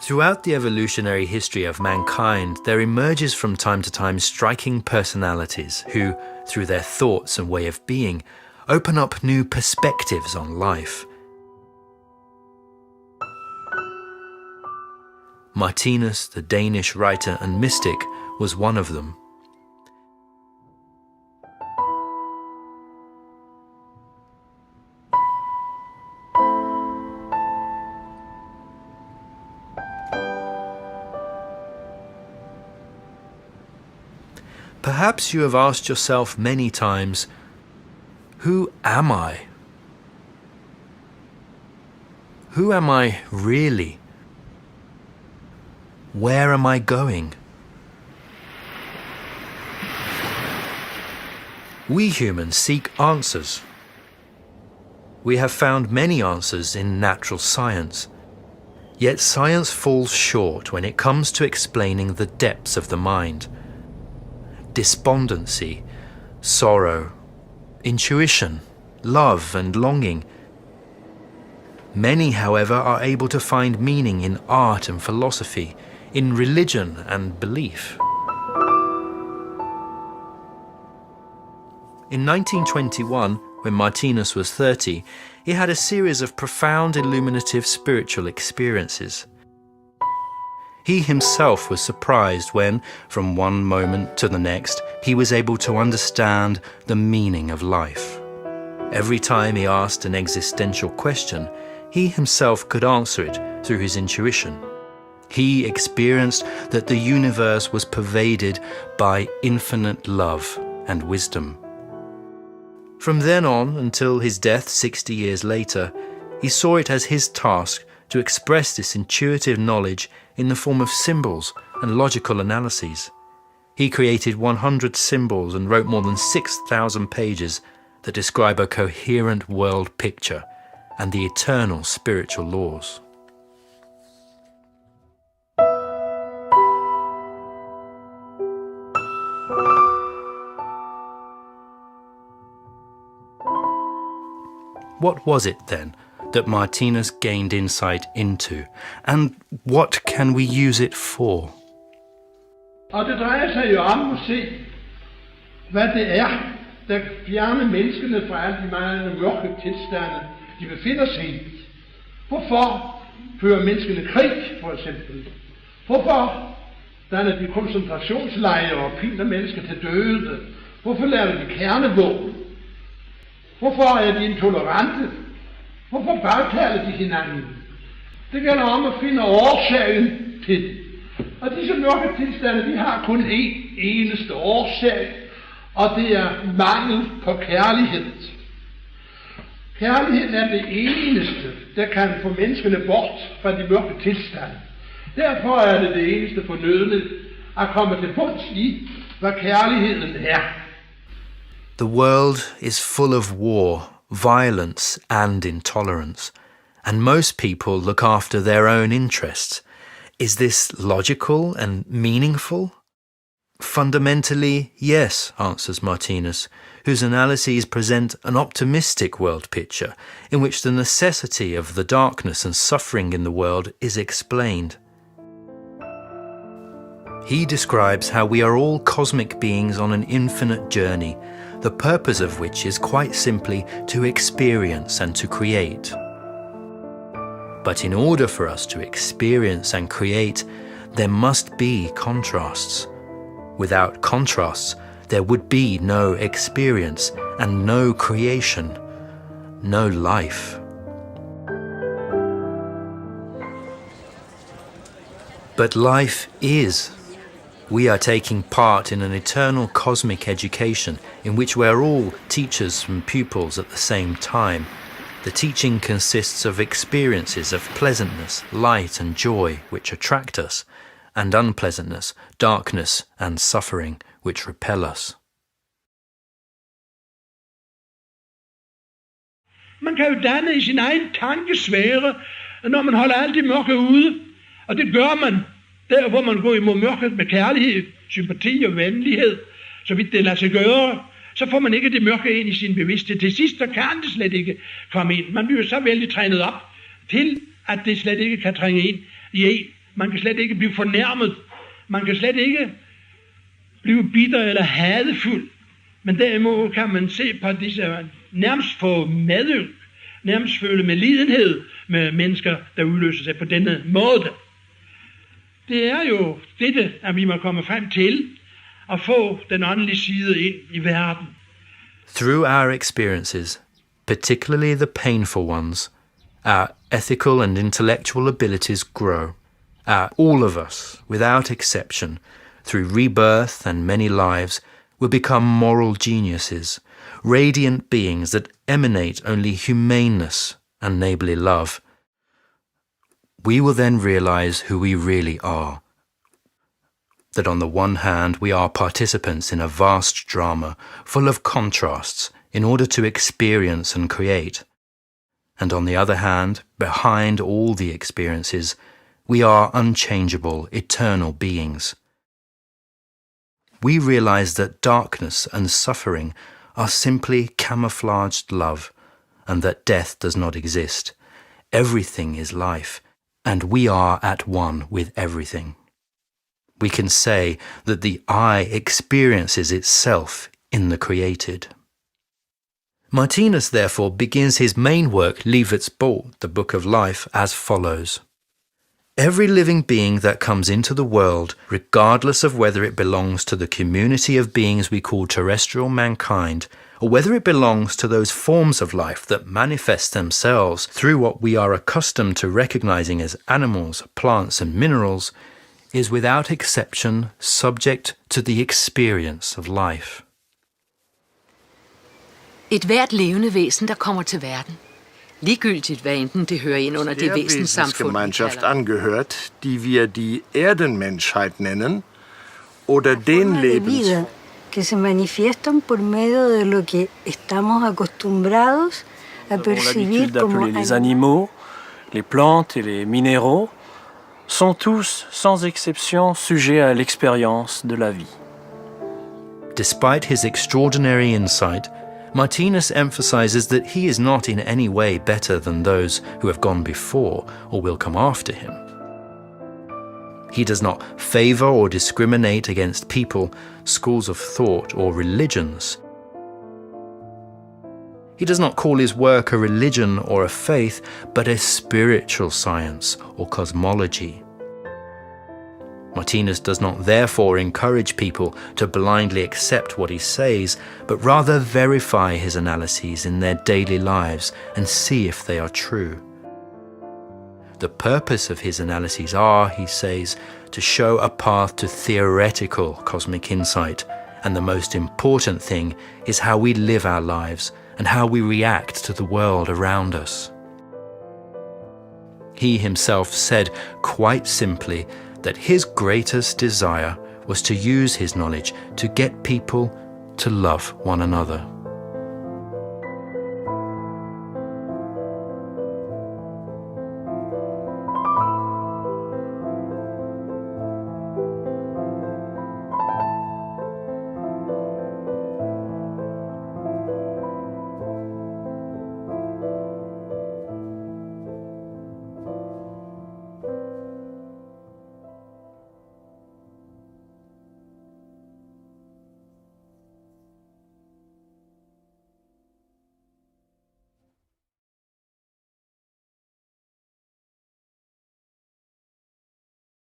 Throughout the evolutionary history of mankind, there emerges from time to time striking personalities who, through their thoughts and way of being, open up new perspectives on life. Martinus, the Danish writer and mystic, was one of them. Perhaps you have asked yourself many times, who am I? Who am I really? Where am I going? We humans seek answers. We have found many answers in natural science. Yet science falls short when it comes to explaining the depths of the mind. Despondency, sorrow, intuition, love and longing. Many, however, are able to find meaning in art and philosophy, in religion and belief. In 1921, when Martinus was 30, he had a series of profound illuminative spiritual experiences. He himself was surprised when, from one moment to the next, he was able to understand the meaning of life. Every time he asked an existential question, he himself could answer it through his intuition. He experienced that the universe was pervaded by infinite love and wisdom. From then on until his death 60 years later, he saw it as his task to express this intuitive knowledge in the form of symbols and logical analyses. He created 100 symbols and wrote more than 6,000 pages that describe a coherent world picture and the eternal spiritual laws. What was it then that Martinus gained insight into, and what can we use it for? Og det drejer sig jo om at se, hvad det er, der fjerner menneskene fra alle de mange mørke tilstande, de befinder sig i. Hvorfor fører menneskene krig, for eksempel? Hvorfor danner de koncentrationslejre og piner mennesker til døde? Hvorfor laver de kernevåben? Hvorfor er de intolerante? Hvorfor bagtaler de hinanden? Det gælder om at finde årsagen til det. Og disse mørke tilstande, de har kun én eneste årsag, og det er mangel på kærlighed. Kærligheden er det eneste, der kan få menneskene bort fra de mørke tilstande. Derfor er det det eneste fornødne at komme til bunds i, hvad kærligheden er. The world is full of war, violence and intolerance, and most people look after their own interests. Is this logical and meaningful? Fundamentally, yes, answers Martinus, whose analyses present an optimistic world picture in which the necessity of the darkness and suffering in the world is explained. He describes how we are all cosmic beings on an infinite journey, the purpose of which is quite simply to experience and to create. But in order for us to experience and create, there must be contrasts. Without contrasts, there would be no experience and no creation, no life. But life is. We are taking part in an eternal cosmic education in which we are all teachers and pupils at the same time. The teaching consists of experiences of pleasantness, light and joy which attract us, and unpleasantness, darkness and suffering which repel us. Man kan jo danne i sin egen tankesfære, når man holder alt det mørke ude. Og det gør man der, hvor man går imod mørket med kærlighed, sympati og venlighed. Så vidt det lader sig gøre, så får man ikke det mørke ind i sin bevidsthed. Til sidst, så kan det slet ikke komme ind. Man bliver så vældig trænet op til, at det slet ikke kan trænge ind i en, Man kan slet ikke blive fornærmet. Man kan slet ikke blive bitter eller hadefuld. Men derimod kan man se på disse, nærmest få medynk, nærmest føle medlidenhed med mennesker, der udløser sig på denne måde. Det er jo dette, at vi må komme frem til at få den åndelige side ind i verden. Through our experiences, particularly the painful ones, our ethical and intellectual abilities grow. All of us, without exception, through rebirth and many lives, will become moral geniuses, radiant beings that emanate only humaneness and neighbourly love. We will then realise who we really are. That on the one hand we are participants in a vast drama full of contrasts in order to experience and create, and on the other hand, behind all the experiences, we are unchangeable, eternal beings. We realise that darkness and suffering are simply camouflaged love, and that death does not exist. Everything is life, and we are at one with everything. We can say that the I experiences itself in the created. Martinus therefore begins his main work, Livets Bog, the Book of Life, as follows. Every living being that comes into the world, regardless of whether it belongs to the community of beings we call terrestrial mankind, or whether it belongs to those forms of life that manifest themselves through what we are accustomed to recognizing as animals, plants and minerals, is without exception subject to the experience of life. Et hvert levende væsen, der kommer til verden, ligegyldigt hvad enten det hører ind under det væsenssamfund, Gemeinschaft angehört, die wir die Erdenmenschheit nennen, oder den Lebens... que se manifiestan por medio de lo que estamos acostumbrados a percibir como les animaux, les plantes et les minéraux sont tous, sans exception, sujets à l'expérience de la vie. Despite his extraordinary insight, Martinus emphasizes that he is not in any way better than those who have gone before or will come after him. He does not favor or discriminate against people, schools of thought, or religions. He does not call his work a religion or a faith, but a spiritual science or cosmology. Martinus does not therefore encourage people to blindly accept what he says, but rather verify his analyses in their daily lives and see if they are true. The purpose of his analyses are, he says, to show a path to theoretical cosmic insight, and the most important thing is how we live our lives and how we react to the world around us. He himself said quite simply that his greatest desire was to use his knowledge to get people to love one another.